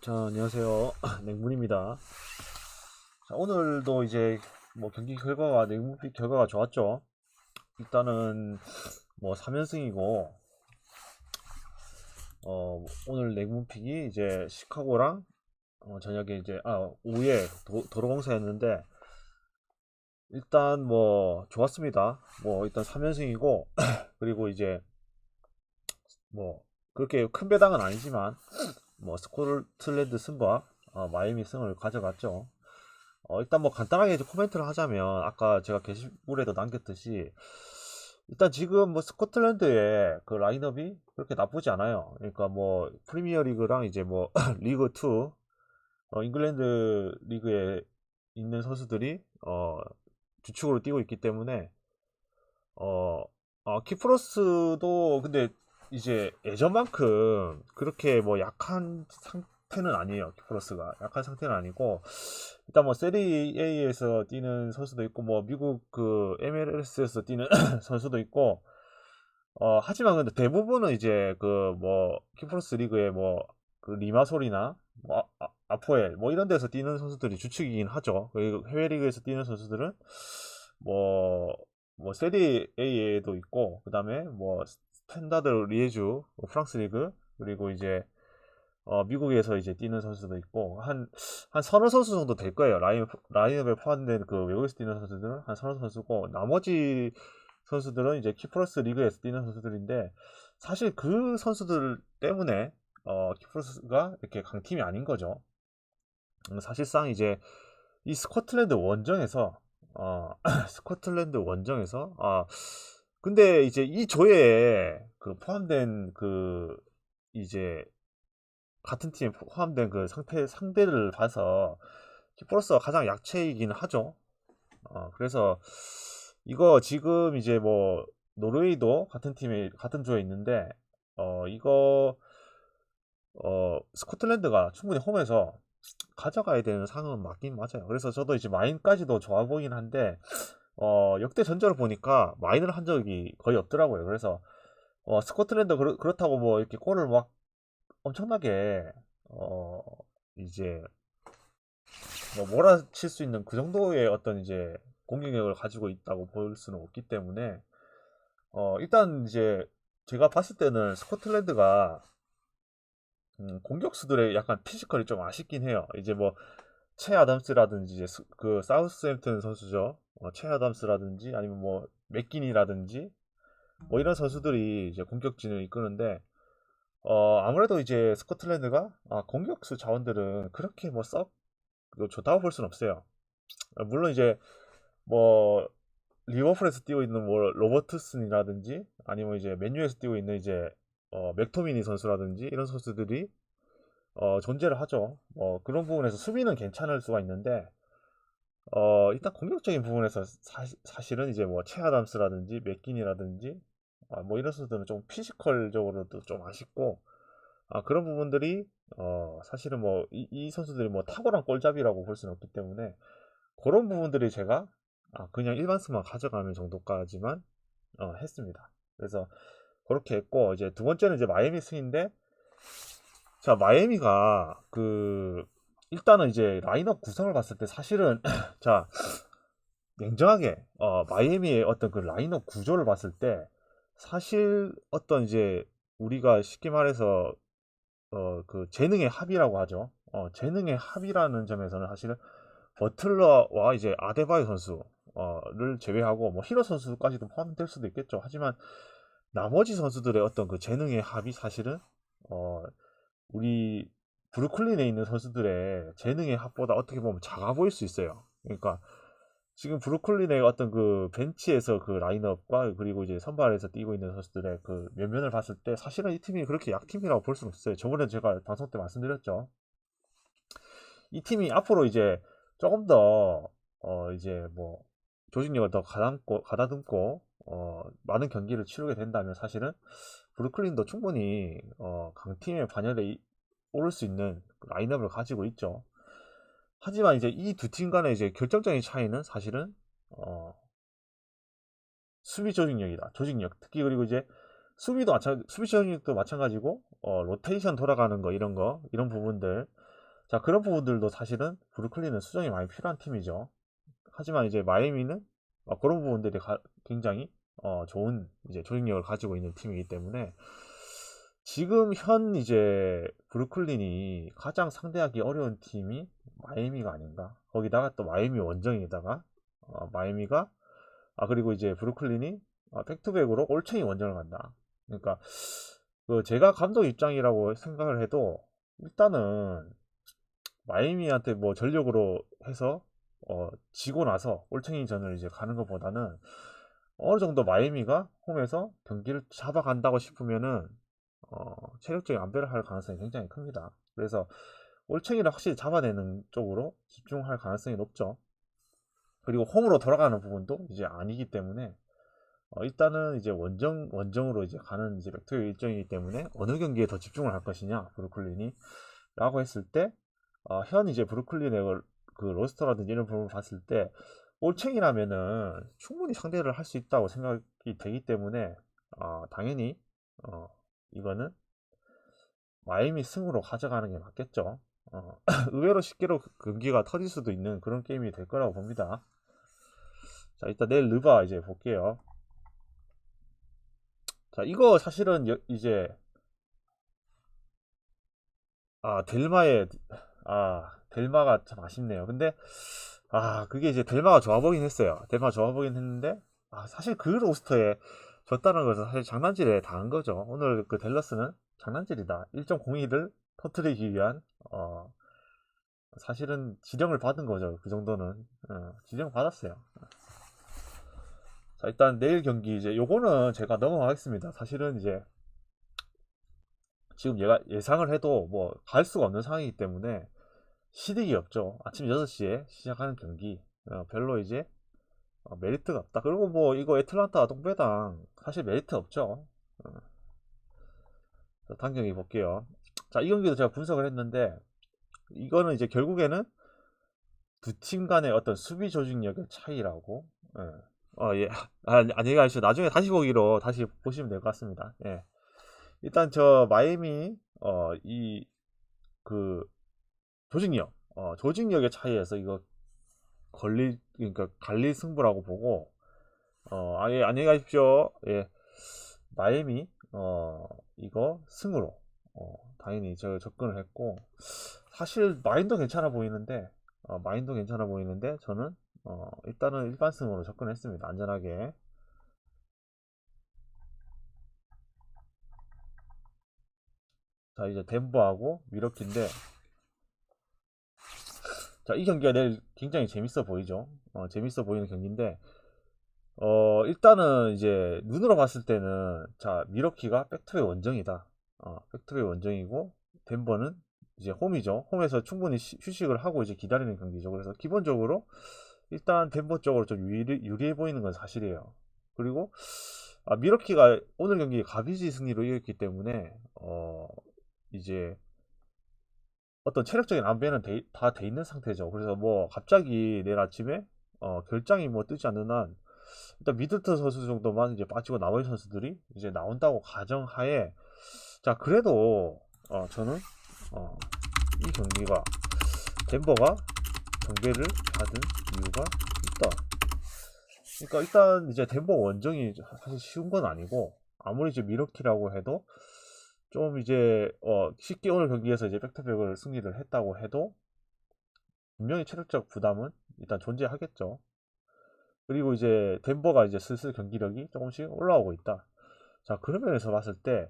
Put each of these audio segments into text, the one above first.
자, 안녕하세요. 냉문입니다. 자, 오늘도 이제 뭐 경기 결과가 냉문픽 결과가 좋았죠. 일단은 뭐 3연승이고 오늘 냉문픽이 이제 시카고랑 저녁에 이제 오후에 도로공사였는데 일단 뭐 좋았습니다. 뭐 일단 3연승이고 그리고 이제 뭐 그렇게 큰 배당은 아니지만 뭐 스코틀랜드 승과 마이애미 승을 가져갔죠. 일단 뭐 간단하게 이제 코멘트를 하자면 아까 제가 게시물에도 남겼듯이 일단 지금 뭐 스코틀랜드의 그 라인업이 그렇게 나쁘지 않아요. 그러니까 뭐 프리미어 리그랑 이제 뭐 리그 2 잉글랜드 리그에 있는 선수들이 주축으로 뛰고 있기 때문에 어, 키프로스도 근데 이제 예전만큼 그렇게 뭐 약한 상태는 아니에요. 키프로스가 약한 상태는 아니고 일단 뭐 세리 A에서 뛰는 선수도 있고 뭐 미국 그 MLS에서 뛰는 선수도 있고 하지만 근데 대부분은 이제 그 뭐 키프로스 리그의 뭐 그 리마솔이나 뭐 아포엘 뭐 이런 데서 뛰는 선수들이 주축이긴 하죠. 그리고 해외 리그에서 뛰는 선수들은 뭐 세리 A에도 있고 그다음에 뭐 스탠다드 리에주 뭐 프랑스 리그 그리고 이제 미국에서 이제 뛰는 선수도 있고 한 서너 선수 정도 될 거예요. 라인업에 포함된 그 외국에서 뛰는 선수들은 한 서너 선수고 나머지 선수들은 이제 키프로스 리그에서 뛰는 선수들인데 사실 그 선수들 때문에 키프로스가 이렇게 강팀이 아닌 거죠. 사실상 이제 이 스코틀랜드 원정에서 스코틀랜드 원정에서 근데 이제 이 조에 그 포함된 그 이제 같은 팀에 포함된 그 상대를 봐서 키프로스가 가장 약체이긴 하죠. 그래서 이거 지금 이제 뭐 노르웨이도 같은 팀에 같은 조에 있는데 이거 스코틀랜드가 충분히 홈에서 가져가야 되는 상은 맞긴 맞아요. 그래서 저도 이제 마인까지도 좋아 보이긴 한데 역대 전적을 보니까 마인을 한 적이 거의 없더라고요. 그래서 스코틀랜드 그렇다고 뭐 이렇게 골을 막 엄청나게 어 이제 뭐 몰아칠 수 있는 그 정도의 어떤 이제 공격력을 가지고 있다고 볼 수는 없기 때문에 일단 이제 제가 봤을 때는 스코틀랜드가 공격수들의 약간 피지컬이 좀 아쉽긴 해요. 이제 뭐 채 아담스라든지 이제 그 사우스햄튼 선수죠. 채 아담스라든지 아니면 뭐 맥기니라든지 뭐 이런 선수들이 이제 공격진을 이끄는데 아무래도 이제 스코틀랜드가 공격수 자원들은 그렇게 뭐 썩 좋다고 볼 수는 없어요. 물론 이제 뭐 리버풀에서 뛰고 있는 뭐 로버트슨이라든지 아니면 이제 맨유에서 뛰고 있는 이제 맥토미니 선수라든지 이런 선수들이 존재를 하죠. 그런 부분에서 수비는 괜찮을 수가 있는데 일단 공격적인 부분에서 사실은 이제 뭐 체아담스라든지 맥긴이라든지 뭐 이런 선수들은 좀 피지컬적으로도 좀 아쉽고 그런 부분들이 사실은 뭐 이 선수들이 뭐 탁월한 골잡이라고 볼 수는 없기 때문에 그런 부분들이 제가 그냥 일반수만 가져가는 정도까지만 했습니다. 그래서 그렇게 했고 이제 두 번째는 이제 마이애미 승인데 자 마이애미가 그 일단은 이제 라인업 구성을 봤을 때 사실은 자 냉정하게 마이애미의 어떤 그 라인업 구조를 봤을 때 사실 어떤 이제 우리가 쉽게 말해서 그 재능의 합이라고 하죠. 재능의 합이라는 점에서는 사실은 버틀러와 이제 아데바요 선수를 제외하고 뭐 히로 선수까지도 포함될 수도 있겠죠. 하지만 나머지 선수들의 어떤 그 재능의 합이 사실은 어, 우리 브루클린에 있는 선수들의 재능의 합보다 어떻게 보면 작아 보일 수 있어요. 그러니까 지금 브루클린의 어떤 그 벤치에서 그 라인업과 그리고 이제 선발에서 뛰고 있는 선수들의 그 면면을 봤을 때 사실은 이 팀이 그렇게 약팀이라고 볼 수는 없어요. 저번에 제가 방송 때 말씀드렸죠. 이 팀이 앞으로 이제 조금 더 이제 뭐 조직력을 더 가다듬고 많은 경기를 치르게 된다면 사실은 브루클린도 충분히 강팀의 반열에 오를 수 있는 라인업을 가지고 있죠. 하지만 이제 이 두 팀 간의 이제 결정적인 차이는 사실은 어, 수비 조직력이다. 조직력. 특히 그리고 이제 수비 조직력도 마찬가지고 로테이션 돌아가는 거 이런 부분들 자, 그런 부분들도 사실은 브루클린은 수정이 많이 필요한 팀이죠. 하지만 이제 마이애미는 그런 부분들이 굉장히 좋은 이제 조직력을 가지고 있는 팀이기 때문에 지금 현 이제 브루클린이 가장 상대하기 어려운 팀이 마이애미가 아닌가. 거기다가 또 마이애미 원정에다가 마이애미가 그리고 이제 브루클린이 백투백으로 올챙이 원정을 간다. 그러니까 그 제가 감독 입장이라고 생각을 해도 일단은 마이애미한테 뭐 전력으로 해서 지고 나서 올챙이전을 이제 가는 것보다는 어느 정도 마이애미가 홈에서 경기를 잡아간다고 싶으면은 체력적인 안배를 할 가능성이 굉장히 큽니다. 그래서 올챙이를 확실히 잡아내는 쪽으로 집중할 가능성이 높죠. 그리고 홈으로 돌아가는 부분도 이제 아니기 때문에 일단은 이제 원정으로 이제 가는 이제 백투의 일정이기 때문에 어느 경기에 더 집중을 할 것이냐 브루클린이 라고 했을 때 현 이제 브루클린의 그 로스터라든지 이런 부분을 봤을 때 올챙이라면은 충분히 상대를 할 수 있다고 생각이 되기 때문에 당연히 이거는 마이애미 승으로 가져가는 게 맞겠죠. 의외로 쉽게로 경기가 터질 수도 있는 그런 게임이 될 거라고 봅니다. 자, 일단 내일 르바 이제 볼게요. 자, 이거 사실은 이제 델마가 참 아쉽네요. 근데 그게 이제 델마가 좋아 보긴 했어요. 델마 좋아 보긴 했는데 사실 그 로스터에 졌다는 것은 사실 장난질에 당한 거죠. 오늘 그 댈러스는 장난질이다. 1.02를 터트리기 위한 사실은 지령을 받은 거죠. 그 정도는 지령 받았어요. 자, 일단 내일 경기 이제 요거는 제가 넘어가겠습니다. 사실은 이제 지금 얘가 예상을 해도 뭐 갈 수가 없는 상황이기 때문에 실익이 없죠. 아침 6시에 시작하는 경기 별로 이제 메리트가 없다. 그리고 뭐 이거 애틀란타 동배당 사실 메리트 없죠. 다음 경기 볼게요. 자, 이 경기도 제가 분석을 했는데 이거는 이제 결국에는 두 팀 간의 어떤 수비 조직력의 차이라고. 예. 안녕히 가십시오. 나중에 다시 보기로 다시 보시면 될 것 같습니다. 예. 일단 저 마이애미 이 그 조직력 조직력의 차이에서 이거 그러니까 갈릴 승부라고 보고 예, 안녕히 가십시오. 예. 마이애미 이거 승으로 당연히 저 접근을 했고 사실 마인도 괜찮아 보이는데 저는 일단은 일반 승으로 접근했습니다. 안전하게. 자, 이제 덴버하고 미러키인데 자, 이 경기가 내일 굉장히 재밌어 보이죠. 재밌어 보이는 경기인데 일단은 이제 눈으로 봤을 때는 자, 미러키가 백투의 원정이다. 백투의 원정이고 덴버는 이제 홈이죠. 홈에서 충분히 휴식을 하고 이제 기다리는 경기죠. 그래서 기본적으로 일단 덴버 쪽으로 좀 유리해 보이는 건 사실이에요. 그리고 미러키가 오늘 경기 가비지 승리로 이겼기 때문에 이제 어떤 체력적인 안배는 다 돼 있는 상태죠. 그래서 뭐 갑자기 내일 아침에 결장이 뭐 뜨지 않는 한 일단 미들턴 선수 정도만 이제 빠지고 나머지 선수들이 이제 나온다고 가정하에 자, 그래도 저는 이 경기가 덴버가 정배를 받은 이유가 있다. 그러니까 일단 이제 덴버 원정이 사실 쉬운 건 아니고 아무리 이제 미러키라고 해도 좀 이제 쉽게 오늘 경기에서 이제 백투백을 승리를 했다고 해도 분명히 체력적 부담은 일단 존재하겠죠. 그리고 이제 덴버가 이제 슬슬 경기력이 조금씩 올라오고 있다. 자, 그런 면에서 봤을 때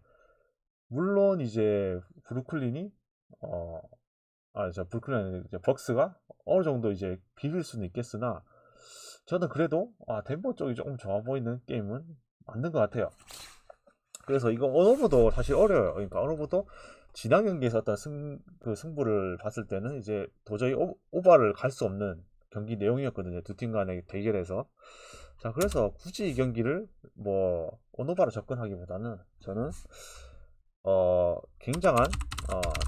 물론 이제 브루클린이 브루클린 이제 벅스가 어느 정도 이제 비빌 수는 있겠으나 저는 그래도 덴버 쪽이 조금 좋아 보이는 게임은 맞는 것 같아요. 그래서 이거 어느보도 사실 어려워요. 그러니까 어느보도 지난 경기에서 어떤 승부를 봤을 때는 이제 도저히 오버를 갈 수 없는 경기 내용이었거든요. 두 팀 간의 대결에서. 자, 그래서 굳이 이 경기를 뭐 오노바로 접근하기보다는 저는 굉장한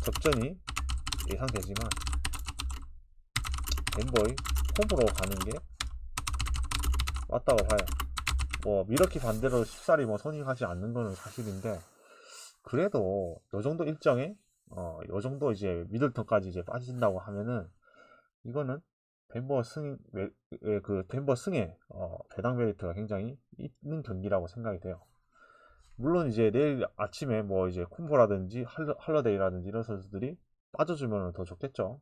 접전이 예상되지만 덴버의 홈으로 가는 게 맞다고 봐요. 뭐 미러키 반대로 쉽사리 뭐 선임하지 않는 거는 사실인데 그래도 요 정도 일정에 요 정도 이제 미들턴까지 이제 빠진다고 하면은 이거는 덴버 승의 배당 메리트가 굉장히 있는 경기라고 생각이 돼요. 물론 이제 내일 아침에 뭐 이제 쿤포라든지 할러데이라든지 이런 선수들이 빠져주면 더 좋겠죠.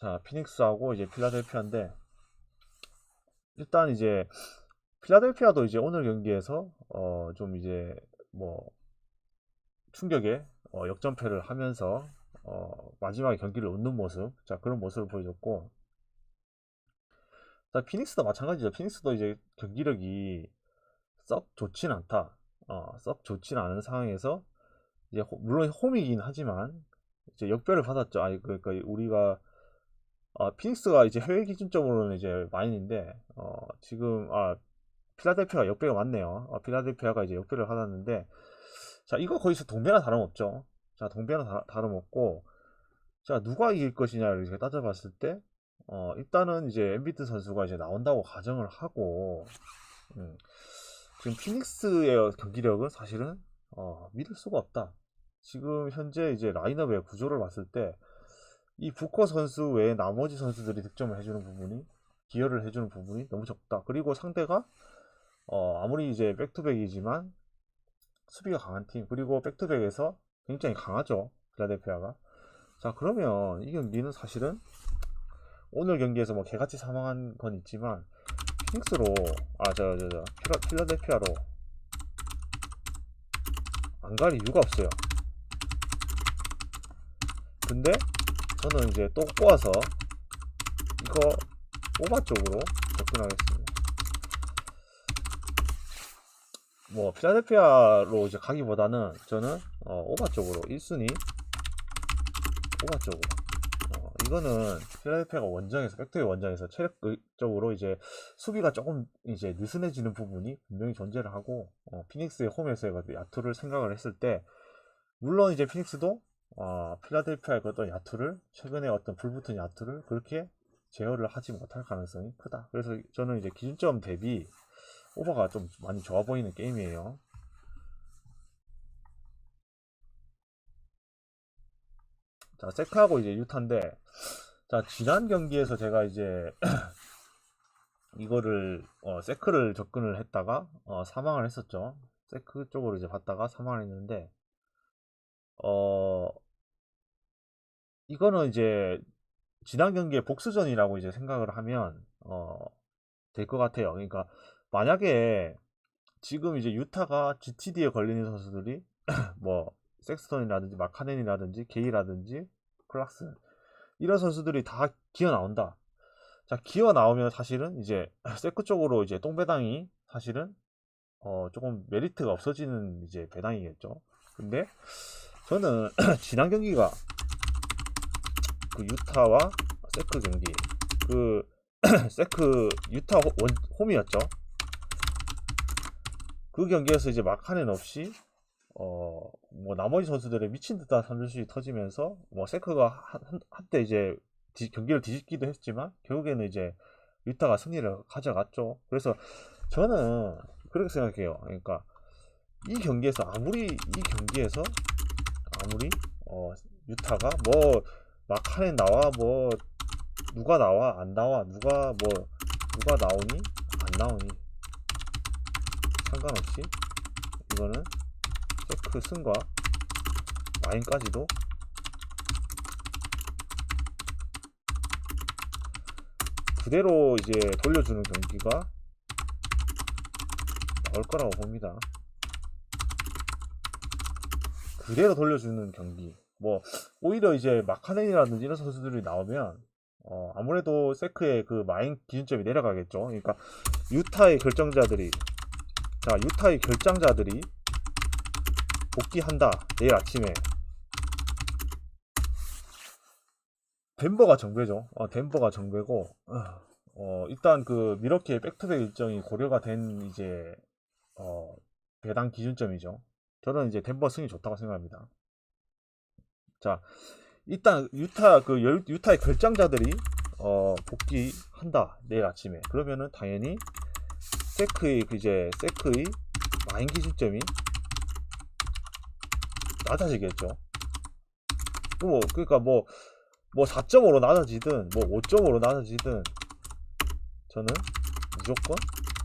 자, 피닉스하고 이제 필라델피아인데, 일단 이제 필라델피아도 이제 오늘 경기에서 좀 이제 뭐 충격에 역전패를 하면서 마지막에 경기를 웃는 모습, 자 그런 모습을 보여줬고, 자 피닉스도 마찬가지죠. 피닉스도 이제 경기력이 썩 좋진 않다. 썩 좋진 않은 상황에서 이제 물론 홈이긴 하지만 이제 역별을 받았죠. 아니 그러니까 우리가 피닉스가 이제 해외 기준점으로는 이제 마인인데 지금 필라델피아가 역배가 맞네요. 필라델피아가 이제 역배를 받았는데, 자 이거 거기서 동배나 다름없죠. 자 동배나 다름없고, 자 누가 이길 것이냐를 이렇게 따져봤을 때 일단은 이제 엠비드 선수가 이제 나온다고 가정을 하고, 지금 피닉스의 경기력은 사실은 믿을 수가 없다. 지금 현재 이제 라인업의 구조를 봤을 때 이 부커 선수 외에 나머지 선수들이 득점을 해주는 부분이, 기여를 해주는 부분이 너무 적다. 그리고 상대가 아무리 이제 백투백이지만 수비가 강한 팀, 그리고 백투백에서 굉장히 강하죠, 필라델피아가. 자 그러면 이 경기는 사실은 오늘 경기에서 뭐 개같이 사망한 건 있지만 피닉스로 필라델피아로 안 갈 이유가 없어요. 근데 저는 이제 또 꼬아서 이거 오바 쪽으로 접근하겠습니다. 뭐 필라델피아로 이제 가기보다는 저는 오바 쪽으로 1순위 오바 쪽으로 이거는 필라델피아가 원정에서 팩토리 원정에서 체력적으로 이제 수비가 조금 이제 느슨해지는 부분이 분명히 존재를 하고, 피닉스의 홈에서의 야투를 생각을 했을 때, 물론 이제 피닉스도 필라델피아의 어떤 야투를, 최근에 어떤 불붙은 야투를 그렇게 제어를 하지 못할 가능성이 크다. 그래서 저는 이제 기준점 대비 오버가 좀 많이 좋아 보이는 게임이에요. 자 세크하고 이제 유타인데, 자 지난 경기에서 제가 이제 이거를 세크를 접근을 했다가 사망을 했었죠. 세크 쪽으로 이제 봤다가 사망을 했는데, 이거는 이제 지난 경기의 복수전이라고 이제 생각을 하면 될 것 같아요. 그러니까 만약에 지금 이제 유타가 GTD에 걸리는 선수들이 뭐 섹스턴이라든지 마카넨이라든지 게이라든지 클락슨, 이런 선수들이 다 기어 나온다. 자 기어 나오면 사실은 이제 세크 쪽으로 이제 똥배당이 사실은 조금 메리트가 없어지는 이제 배당이겠죠. 근데 저는 지난 경기가 그 유타와 세크 경기, 그 세크 유타 홈이었죠. 그 경기에서 이제 마카넨 없이 뭐 나머지 선수들의 미친 듯한 3점슛이 터지면서 뭐 세크가 한때 이제 경기를 뒤집기도 했지만 결국에는 이제 유타가 승리를 가져갔죠. 그래서 저는 그렇게 생각해요. 그러니까 이 경기에서 아무리 유타가 뭐 마카넨 나와 뭐 누가 나와 안 나와 누가 나오니 안 나오니 상관없이 이거는 세크 승과 마인까지도 그대로 이제 돌려주는 경기가 나올 거라고 봅니다. 그대로 돌려주는 경기. 뭐 오히려 이제 마카넨이라든지 이런 선수들이 나오면 아무래도 세크의 그 마인 기준점이 내려가겠죠. 그러니까 유타의 결정자들이 복귀한다 내일 아침에. 덴버가 정배죠. 덴버가 정배고, 일단 그 미러키의 백투백 일정이 고려가 된 이제 배당 기준점이죠. 저는 이제 덴버 승이 좋다고 생각합니다. 자 일단 유타의 결장자들이 복귀한다 내일 아침에. 그러면은 당연히 세크의 마인 기준점이 낮아지겠죠. 그러니까 뭐 4.5로 낮아지든 뭐 5.5로 낮아지든 저는 무조건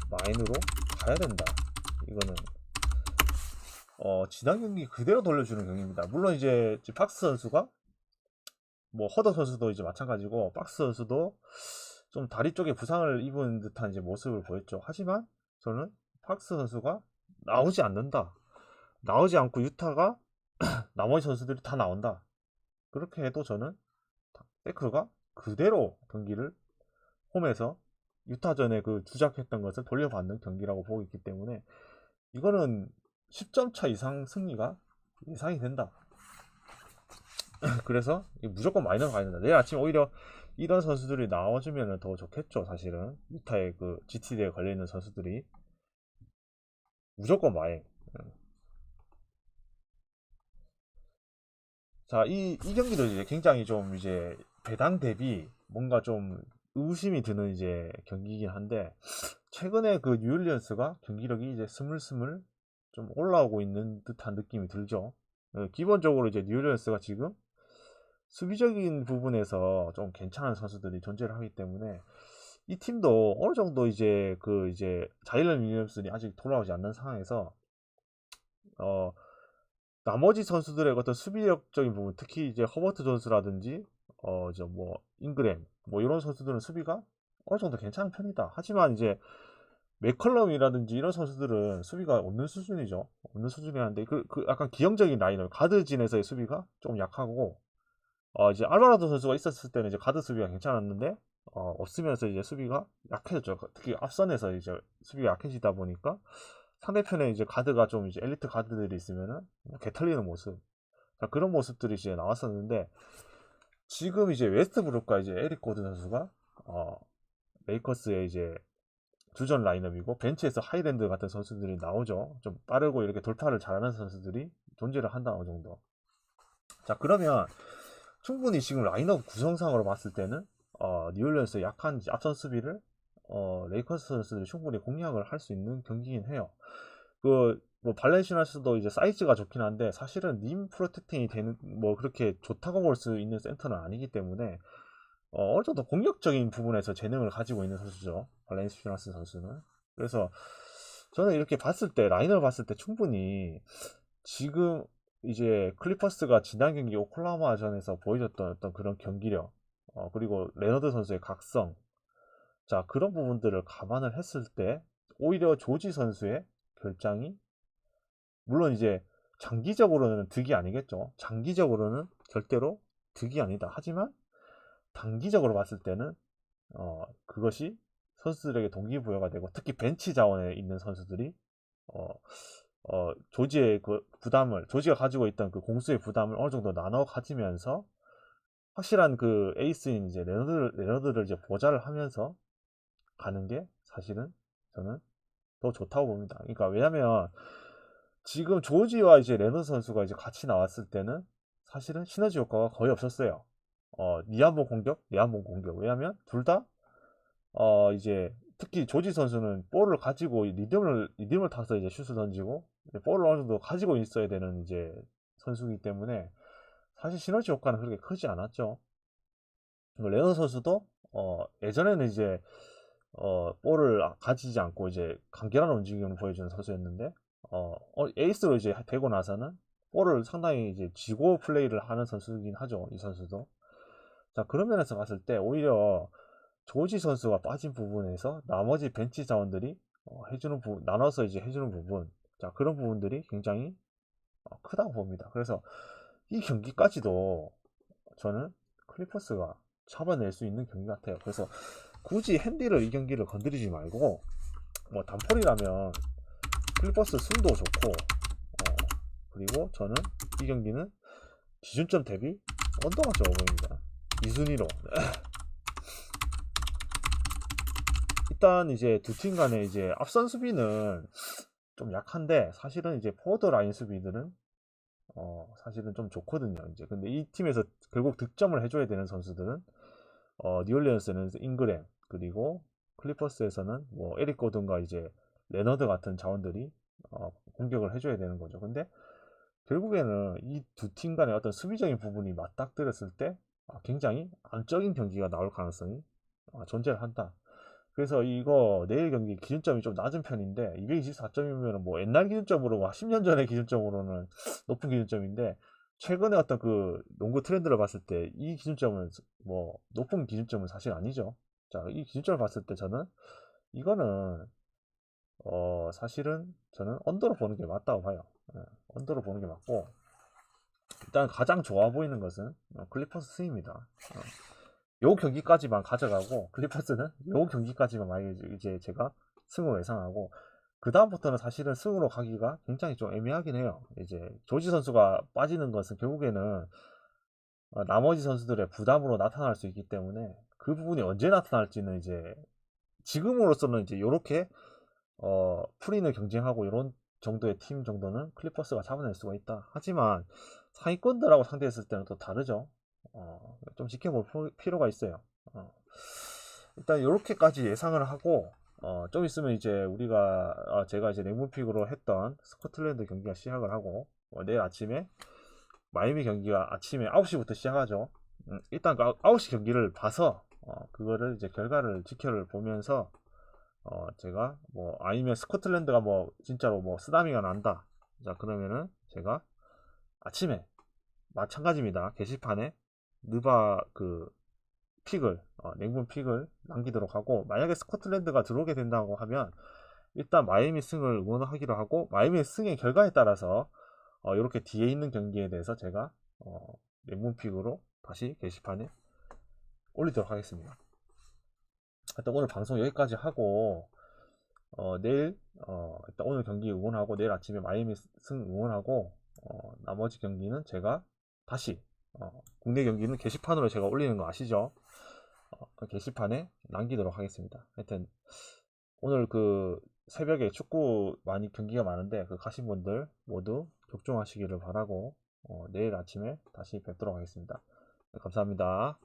마인으로 가야 된다. 이거는 지난 경기 그대로 돌려주는 경기입니다. 물론 이제 박스 선수가 뭐 허더 선수도 이제 마찬가지고 박스 선수도 좀 다리 쪽에 부상을 입은 듯한 이제 모습을 보였죠. 하지만 저는 박스 선수가 나오지 않는다. 나오지 않고 유타가 나머지 선수들이 다 나온다. 그렇게 해도 저는 세크가 그대로 경기를 홈에서 유타전에 그 주작했던 것을 돌려받는 경기라고 보고 있기 때문에 이거는 10점 차 이상 승리가 예상이 된다. 그래서 무조건 마이너스 가야 된다. 내일 아침 오히려 이런 선수들이 나와주면 더 좋겠죠. 사실은 유타의 그 GTD에 걸려있는 선수들이 무조건 마인. 자, 이 경기도 이제 굉장히 좀 이제 배당 대비 뭔가 좀 의심이 드는 이제 경기이긴 한데 최근에 그 뉴올리언스가 경기력이 이제 스물스물 좀 올라오고 있는 듯한 느낌이 들죠. 기본적으로 이제 뉴올리언스가 지금 수비적인 부분에서 좀 괜찮은 선수들이 존재를 하기 때문에 이 팀도 어느 정도 이제 자일런 윌리엄슨이 아직 돌아오지 않는 상황에서 나머지 선수들의 어떤 수비력적인 부분, 특히 이제 허버트 존스라든지 이제 뭐 잉그램 뭐 이런 선수들은 수비가 어느 정도 괜찮은 편이다. 하지만 이제 맥컬럼이라든지 이런 선수들은 수비가 없는 수준이죠. 없는 수준이라는데 그 약간 기형적인 라인업 가드진에서의 수비가 좀 약하고 이제 알바라도 선수가 있었을 때는 이제 가드 수비가 괜찮았는데 없으면서 이제 수비가 약해졌죠. 특히 앞선에서 이제 수비가 약해지다 보니까 상대편에 이제 가드가 좀 이제 엘리트 가드들이 있으면은 개털리는 모습. 자, 그런 모습들이 이제 나왔었는데 지금 이제 웨스트브룩과 이제 에릭 고든 선수가 레이커스의 이제 주전 라인업이고 벤치에서 하이랜드 같은 선수들이 나오죠. 좀 빠르고 이렇게 돌파를 잘하는 선수들이 존재를 한다 어느 정도. 자, 그러면 충분히 지금 라인업 구성상으로 봤을 때는 뉴올리언스의 약한 앞선 수비를 레이커스 선수들이 충분히 공략을 할 수 있는 경기긴 해요. 뭐 발렌시아스도 이제 사이즈가 좋긴 한데 사실은 림 프로텍팅이 되는 뭐 그렇게 좋다고 볼 수 있는 센터는 아니기 때문에 어느 정도 공격적인 부분에서 재능을 가지고 있는 선수죠. 발렌시아스 선수는. 그래서 저는 이렇게 봤을 때 라인을 봤을 때 충분히 지금 이제 클리퍼스가 지난 경기 오클라호마전에서 보여줬던 어떤 그런 경기력 그리고 레너드 선수의 각성 자 그런 부분들을 감안을 했을 때 오히려 조지 선수의 결장이 물론 이제 장기적으로는 득이 아니겠죠. 장기적으로는 절대로 득이 아니다. 하지만 단기적으로 봤을 때는 그것이 선수들에게 동기부여가 되고 특히 벤치 자원에 있는 선수들이 어, 조지의 그 부담을 조지가 가지고 있던 그 공수의 부담을 어느 정도 나눠 가지면서 확실한 그 에이스인 이제 레너드를 이제 보좌를 하면서 가는 게 사실은 저는 더 좋다고 봅니다. 그러니까 왜냐면 지금 조지와 이제 레너드 선수가 이제 같이 나왔을 때는 사실은 시너지 효과가 거의 없었어요. 니 한 번 공격, 내 한 번 공격. 왜냐면 둘 다 이제 특히 조지 선수는 볼을 가지고 리듬을 타서 이제 슛을 던지고 볼을 어느 정도 가지고 있어야 되는 이제 선수이기 때문에 사실 시너지 효과는 그렇게 크지 않았죠. 레너 선수도 예전에는 이제 볼을 가지지 않고 이제 간결한 움직임을 보여주는 선수였는데 에이스로 이제 되고 나서는 볼을 상당히 이제 쥐고 플레이를 하는 선수이긴 하죠. 이 선수도. 자 그런 면에서 봤을 때 오히려 조지 선수가 빠진 부분에서 나머지 벤치 자원들이 해주는 부분 나눠서 이제 해주는 부분 자 그런 부분들이 굉장히 크다고 봅니다. 그래서 이 경기까지도 저는 클리퍼스가 잡아낼 수 있는 경기 같아요. 그래서 굳이 핸디를 이 경기를 건드리지 말고 뭐 단폴이라면 클리퍼스 승도 좋고 그리고 저는 이 경기는 기준점 대비 언더가 적어 보입니다. 2순위로 일단 이제 두 팀 간에 이제 앞선 수비는 좀 약한데 사실은 이제 포워드 라인 수비들은 사실은 좀 좋거든요. 이제 근데 이 팀에서 결국 득점을 해줘야 되는 선수들은 뉴올리언스는 잉그램 그리고 클리퍼스에서는 뭐 에릭 고든과 이제 레너드 같은 자원들이 공격을 해줘야 되는 거죠. 근데 결국에는 이 두 팀 간의 어떤 수비적인 부분이 맞닥뜨렸을 때 굉장히 안적인 경기가 나올 가능성이 존재를 한다. 그래서 이거 내일 경기 기준점이 좀 낮은 편인데 224점이면 뭐 옛날 기준점으로 10년 전의 기준점으로는 높은 기준점인데 최근에 어떤 그 농구 트렌드를 봤을 때 이 기준점은 뭐 높은 기준점은 사실 아니죠. 자, 이 기준점을 봤을 때 저는 이거는 사실은 저는 언더로 보는 게 맞다고 봐요. 언더로 보는 게 맞고 일단 가장 좋아 보이는 것은 클리퍼스 승입니다. 요 경기까지만 가져가고 클리퍼스는 요 경기까지만 만약에 이제 제가 승으로 예상하고 그 다음부터는 사실은 승으로 가기가 굉장히 좀 애매하긴 해요. 이제 조지 선수가 빠지는 것은 결국에는 나머지 선수들의 부담으로 나타날 수 있기 때문에 그 부분이 언제 나타날지는 이제 지금으로서는 이제 요렇게 프린을 경쟁하고 이런 정도의 팀 정도는 클리퍼스가 잡아낼 수가 있다. 하지만 상위권들하고 상대했을 때는 또 다르죠. 좀 지켜볼 필요가 있어요. 일단 이렇게까지 예상을 하고 좀 있으면 이제 우리가 제가 이제 냉문픽으로 했던 스코틀랜드 경기가 시작을 하고 내일 아침에 마이애미 경기가 아침에 9시부터 시작하죠. 일단 9시 경기를 봐서 그거를 이제 결과를 지켜를 보면서 제가 뭐 아니면 스코틀랜드가 뭐 진짜로 뭐 쓰나미가 난다. 자, 그러면은 제가 아침에 마찬가지입니다. 게시판에 느바 그 픽을 냉분 픽을 남기도록 하고 만약에 스코틀랜드가 들어오게 된다고 하면 일단 마이애미 승을 응원하기로 하고 마이애미 승의 결과에 따라서 이렇게 뒤에 있는 경기에 대해서 제가 냉분 픽으로 다시 게시판에 올리도록 하겠습니다. 일단 오늘 방송 여기까지 하고 내일 일단 오늘 경기 응원하고 내일 아침에 마이애미 승 응원하고 나머지 경기는 제가 다시 국내 경기는 게시판으로 제가 올리는 거 아시죠? 그 게시판에 남기도록 하겠습니다. 하여튼 오늘 그 새벽에 축구 많이 경기가 많은데 그 가신 분들 모두 격종하시기를 바라고 내일 아침에 다시 뵙도록 하겠습니다. 네, 감사합니다.